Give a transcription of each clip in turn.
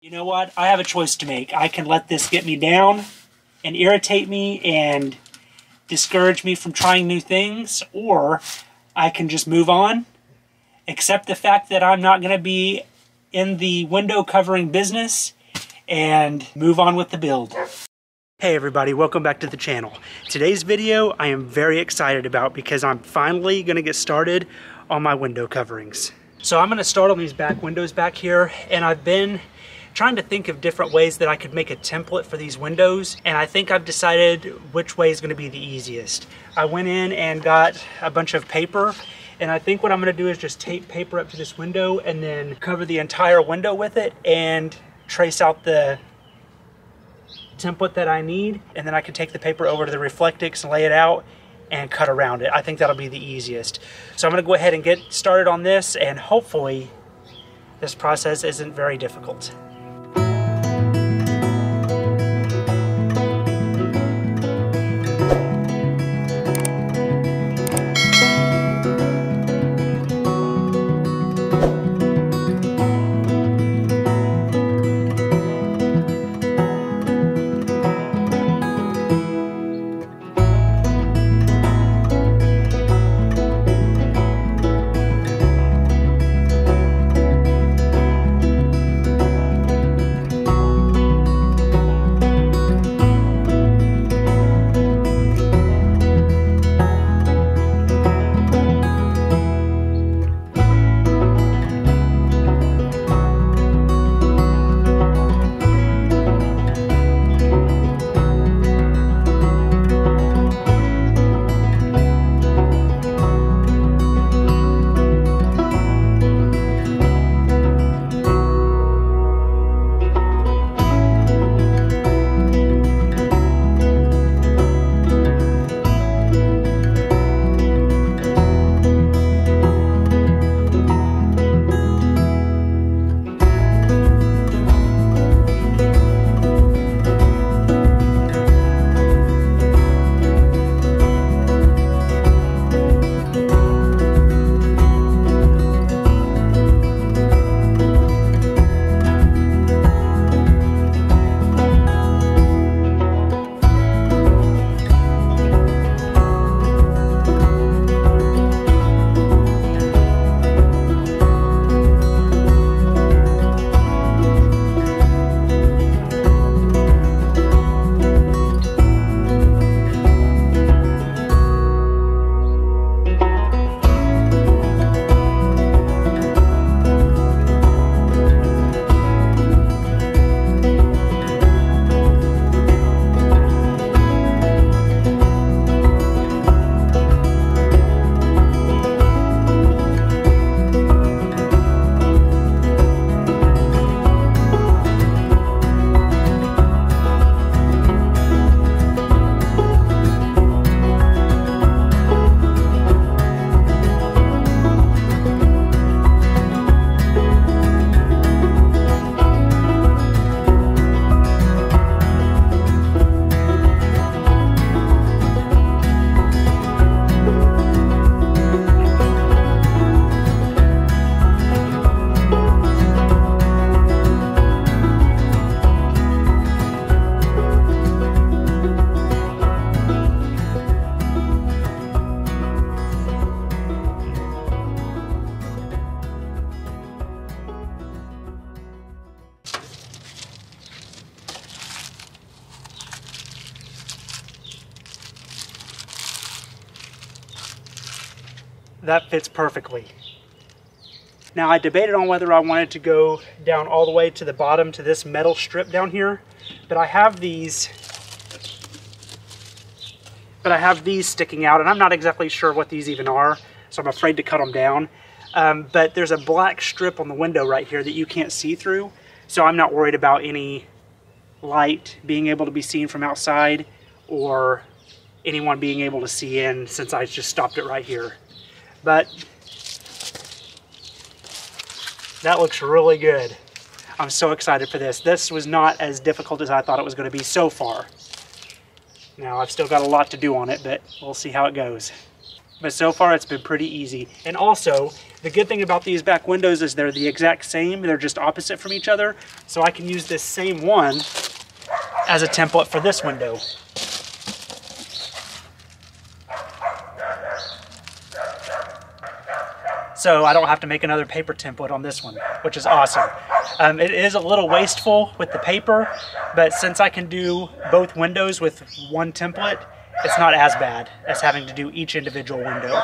You know what? I have a choice to make. I can let this get me down and irritate me and discourage me from trying new things, or I can just move on, accept the fact that I'm not going to be in the window covering business, and move on with the build. Hey everybody, welcome back to the channel. Today's video I am very excited about because I'm finally going to get started on my window coverings. So I'm going to start on these back windows back here, and I've been trying to think of different ways that I could make a template for these windows, and I think I've decided which way is going to be the easiest. I went in and got a bunch of paper, and I think what I'm going to do is just tape paper up to this window and then cover the entire window with it and trace out the template that I need, and then I can take the paper over to the Reflectix and lay it out and cut around it. I think that'll be the easiest. So I'm going to go ahead and get started on this, and hopefully this process isn't very difficult. That fits perfectly. Now I debated on whether I wanted to go down all the way to the bottom to this metal strip down here, but I have these sticking out, and I'm not exactly sure what these even are, so I'm afraid to cut them down. But there's a black strip on the window right here that you can't see through, so I'm not worried about any light being able to be seen from outside or anyone being able to see in, since I just stopped it right here. But that looks really good. I'm so excited for this. This was not as difficult as I thought it was going to be so far. Now I've still got a lot to do on it, but we'll see how it goes. but so far it's been pretty easy. And also, the good thing about these back windows is they're the exact same. They're just opposite from each other. So I can use this same one as a template for this window. So I don't have to make another paper template on this one, which is awesome. It is a little wasteful with the paper, but since I can do both windows with one template, it's not as bad as having to do each individual window.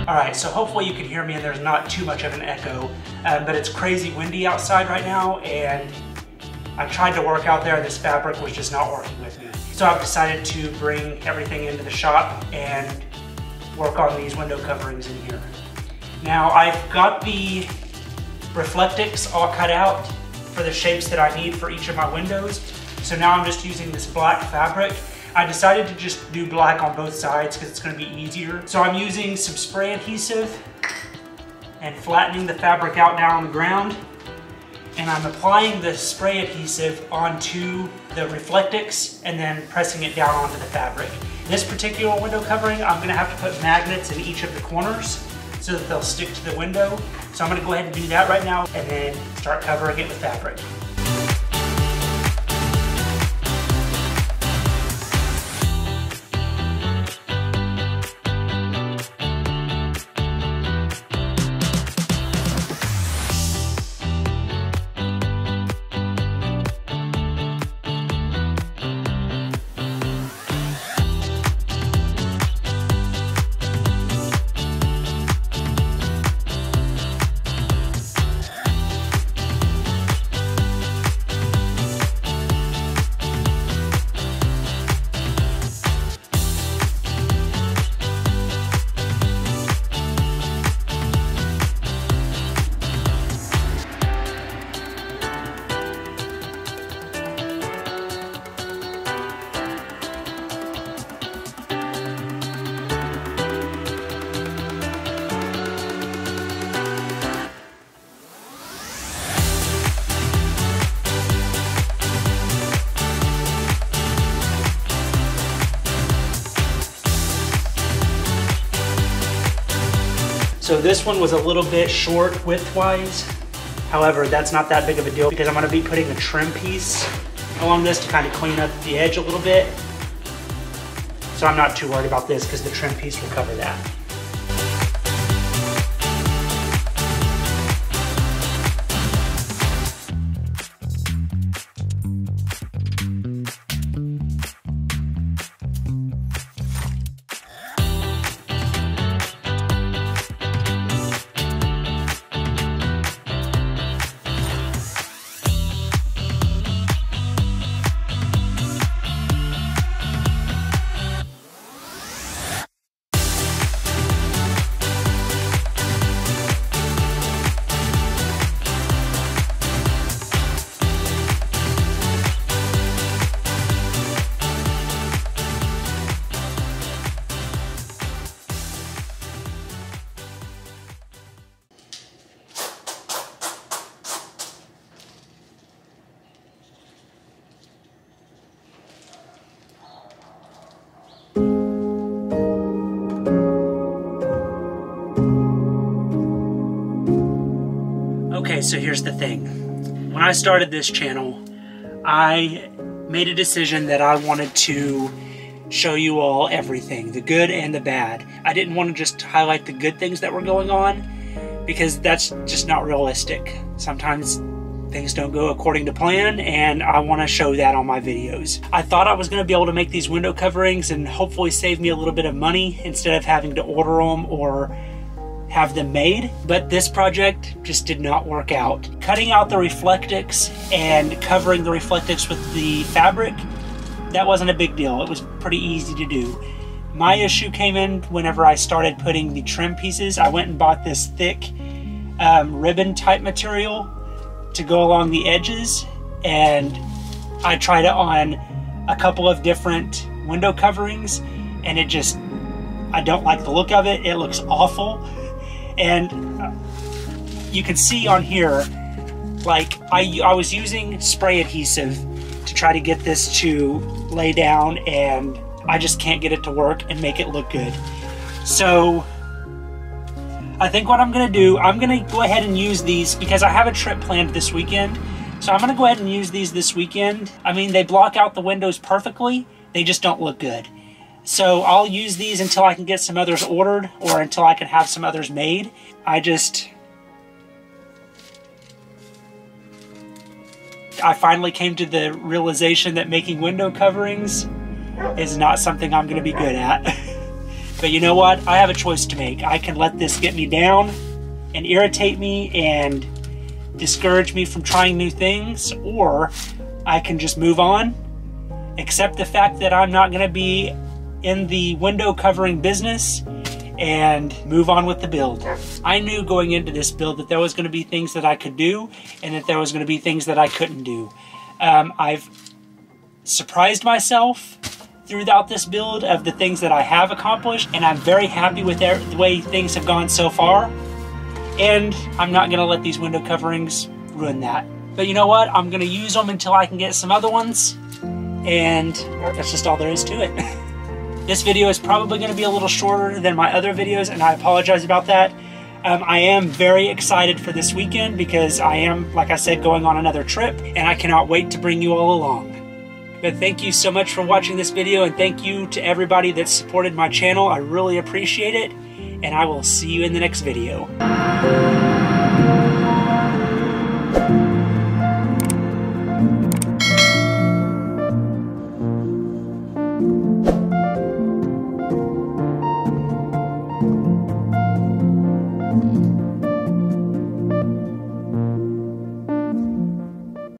Alright, so hopefully you can hear me and there's not too much of an echo, but it's crazy windy outside right now, and I tried to work out there, this fabric was just not working with me. So I've decided to bring everything into the shop and work on these window coverings in here. Now I've got the Reflectix all cut out for the shapes that I need for each of my windows, so now I'm just using this black fabric. I decided to just do black on both sides because it's going to be easier. So I'm using some spray adhesive and flattening the fabric out down on the ground. And I'm applying the spray adhesive onto the Reflectix and then pressing it down onto the fabric. This particular window covering, I'm going to have to put magnets in each of the corners so that they'll stick to the window. So I'm going to go ahead and do that right now and then start covering it with fabric. So this one was a little bit short width-wise. However, that's not that big of a deal because I'm going to be putting a trim piece along this to kind of clean up the edge a little bit. So I'm not too worried about this because the trim piece will cover that. Okay, so here's the thing. When I started this channel, I made a decision that I wanted to show you all everything, the good and the bad. I didn't want to just highlight the good things that were going on because that's just not realistic. Sometimes things don't go according to plan, and I want to show that on my videos. I thought I was going to be able to make these window coverings and hopefully save me a little bit of money instead of having to order them or have them made, but this project just did not work out. Cutting out the Reflectix and covering the Reflectix with the fabric, that wasn't a big deal. It was pretty easy to do. My issue came in whenever I started putting the trim pieces. I went and bought this thick ribbon type material to go along the edges, and I tried it on a couple of different window coverings, and I don't like the look of it. It looks awful. And you can see on here, like I was using spray adhesive to try to get this to lay down, and I just can't get it to work and make it look good. So I think what I'm gonna do, I'm gonna go ahead and use these because I have a trip planned this weekend. So I'm gonna go ahead and use these this weekend. I mean, they block out the windows perfectly, they just don't look good. So I'll use these until I can get some others ordered or until I can have some others made. I finally came to the realization that making window coverings is not something I'm gonna be good at. But you know what? I have a choice to make. I can let this get me down and irritate me and discourage me from trying new things, or I can just move on, accept the fact that I'm not gonna be in the window covering business, and move on with the build. I knew going into this build that there was going to be things that I could do and that there was going to be things that I couldn't do. I've surprised myself throughout this build of the things that I have accomplished, and I'm very happy with the way things have gone so far, and I'm not going to let these window coverings ruin that. But you know what? I'm going to use them until I can get some other ones, and that's just all there is to it. This video is probably going to be a little shorter than my other videos, and I apologize about that. I am very excited for this weekend because I am, like I said, going on another trip, and I cannot wait to bring you all along. But thank you so much for watching this video, and thank you to everybody that supported my channel. I really appreciate it, and I will see you in the next video.